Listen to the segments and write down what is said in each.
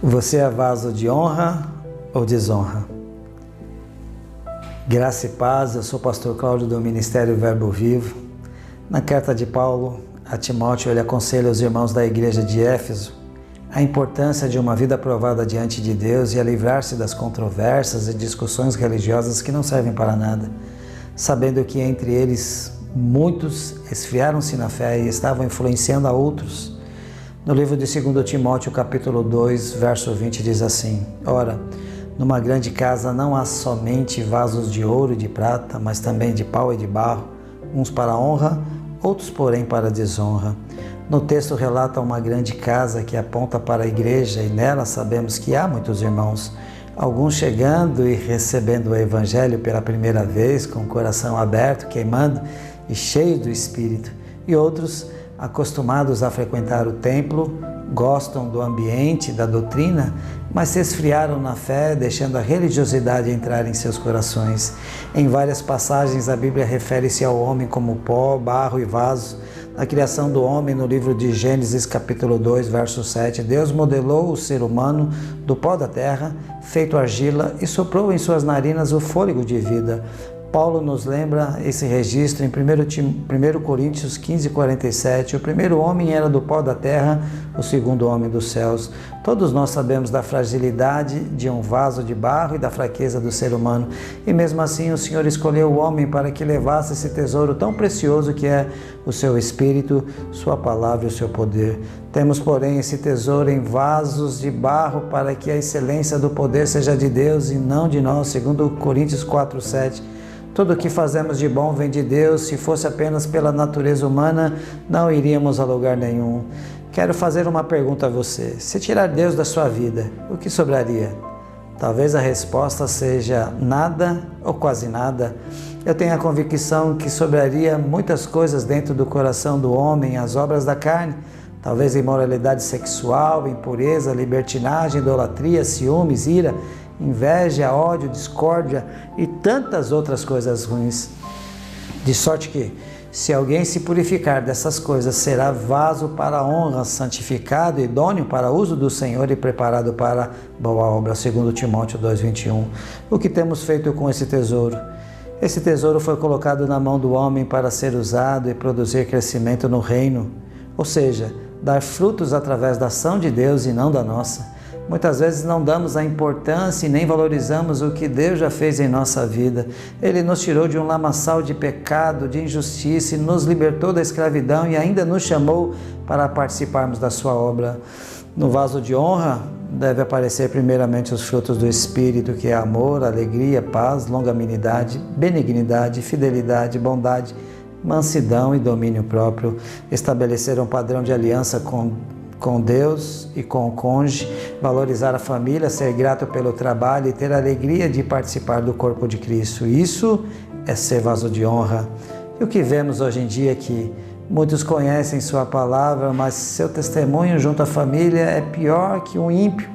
Você é vaso de honra ou desonra? Graça e paz, eu sou o pastor Cláudio do Ministério Verbo Vivo. Na carta de Paulo a Timóteo, ele aconselha os irmãos da igreja de Éfeso a importância de uma vida aprovada diante de Deus e a livrar-se das controvérsias e discussões religiosas que não servem para nada, sabendo que entre eles muitos esfriaram-se na fé e estavam influenciando a outros. No livro de 2 Timóteo, capítulo 2, verso 20, diz assim: Ora, numa grande casa não há somente vasos de ouro e de prata, mas também de pau e de barro, uns para honra, outros, porém, para desonra. No texto relata uma grande casa que aponta para a igreja e nela sabemos que há muitos irmãos, alguns chegando e recebendo o Evangelho pela primeira vez, com o coração aberto, queimando e cheio do Espírito, e outros acostumados a frequentar o templo, gostam do ambiente, da doutrina, mas se esfriaram na fé, deixando a religiosidade entrar em seus corações. Em várias passagens a Bíblia refere-se ao homem como pó, barro e vaso. Na criação do homem, no livro de Gênesis, capítulo 2, verso 7, Deus modelou o ser humano do pó da terra, feito argila, e soprou em suas narinas o fôlego de vida. Paulo nos lembra esse registro em 1 Coríntios 15, 47. O primeiro homem era do pó da terra, o segundo homem dos céus. Todos nós sabemos da fragilidade de um vaso de barro e da fraqueza do ser humano. E mesmo assim o Senhor escolheu o homem para que levasse esse tesouro tão precioso que é o seu Espírito, sua palavra e o seu poder. Temos, porém, esse tesouro em vasos de barro para que a excelência do poder seja de Deus e não de nós, segundo Coríntios 4, 7. Tudo o que fazemos de bom vem de Deus. Se fosse apenas pela natureza humana, não iríamos a lugar nenhum. Quero fazer uma pergunta a você. Se tirar Deus da sua vida, o que sobraria? Talvez a resposta seja nada ou quase nada. Eu tenho a convicção que sobraria muitas coisas dentro do coração do homem, as obras da carne. Talvez imoralidade sexual, impureza, libertinagem, idolatria, ciúmes, ira, inveja, ódio, discórdia e tantas outras coisas ruins. De sorte que, se alguém se purificar dessas coisas, será vaso para a honra, santificado, idôneo para uso do Senhor e preparado para boa obra, segundo Timóteo 2,21. O que temos feito com esse tesouro? Esse tesouro foi colocado na mão do homem para ser usado e produzir crescimento no reino, ou seja, dar frutos através da ação de Deus e não da nossa. Muitas vezes não damos a importância e nem valorizamos o que Deus já fez em nossa vida. Ele nos tirou de um lamaçal de pecado, de injustiça, e nos libertou da escravidão e ainda nos chamou para participarmos da sua obra. No vaso de honra deve aparecer primeiramente os frutos do Espírito, que é amor, alegria, paz, longanimidade, benignidade, fidelidade, bondade, mansidão e domínio próprio. Estabelecer um padrão de aliança com Deus e com o cônjuge, valorizar a família, ser grato pelo trabalho e ter a alegria de participar do corpo de Cristo. Isso é ser vaso de honra. E o que vemos hoje em dia é que muitos conhecem sua palavra, mas seu testemunho junto à família é pior que um ímpio.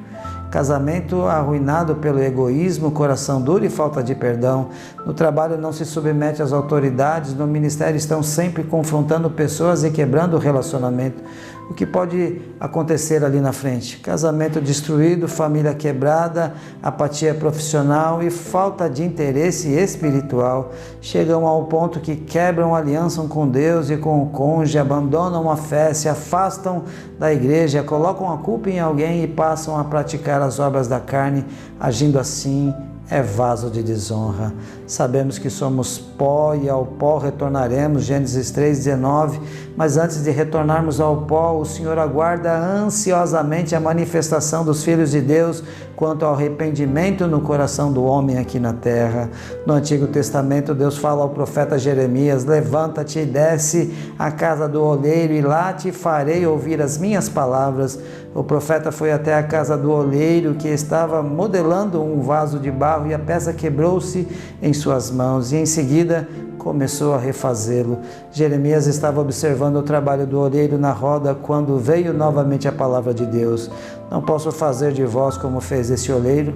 Casamento arruinado pelo egoísmo, coração duro e falta de perdão. No trabalho não se submete às autoridades, no ministério estão sempre confrontando pessoas e quebrando o relacionamento. O que pode acontecer ali na frente? Casamento destruído, família quebrada, apatia profissional e falta de interesse espiritual. Chegam ao ponto que quebram a aliança com Deus e com o cônjuge, abandonam a fé, se afastam da igreja, colocam a culpa em alguém e passam a praticar as obras da carne. Agindo assim, é vaso de desonra. Sabemos que somos pó e ao pó retornaremos, Gênesis 3,19, mas antes de retornarmos ao pó, o Senhor aguarda ansiosamente a manifestação dos filhos de Deus quanto ao arrependimento no coração do homem aqui na terra. No Antigo Testamento, Deus fala ao profeta Jeremias: levanta-te e desce à casa do oleiro e lá te farei ouvir as minhas palavras. O profeta foi até a casa do oleiro que estava modelando um vaso de barro e a peça quebrou-se em suas mãos e em seguida começou a refazê-lo. Jeremias estava observando o trabalho do oleiro na roda quando veio novamente a palavra de Deus. Não posso fazer de vós como fez esse oleiro,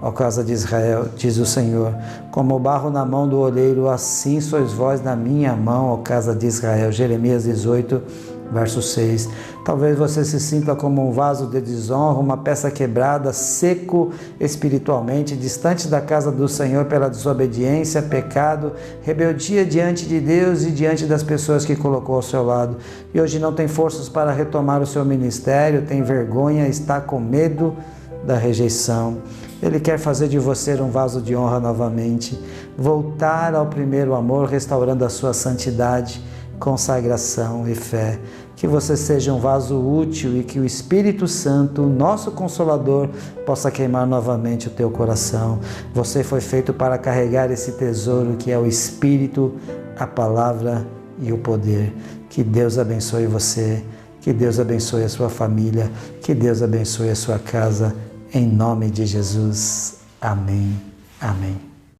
ó casa de Israel, diz o Senhor. Como o barro na mão do oleiro, assim sois vós na minha mão, ó casa de Israel. Jeremias 18, Verso 6. Talvez você se sinta como um vaso de desonra, uma peça quebrada, seco espiritualmente, distante da casa do Senhor pela desobediência, pecado, rebeldia diante de Deus e diante das pessoas que colocou ao seu lado. E hoje não tem forças para retomar o seu ministério, tem vergonha, está com medo da rejeição. Ele quer fazer de você um vaso de honra novamente, voltar ao primeiro amor, restaurando a sua santidade, consagração e fé. Que você seja um vaso útil e que o Espírito Santo, nosso Consolador, possa queimar novamente o teu coração. Você foi feito para carregar esse tesouro que é o Espírito, a palavra e o poder. Que Deus abençoe você, que Deus abençoe a sua família, que Deus abençoe a sua casa, em nome de Jesus. Amém. Amém.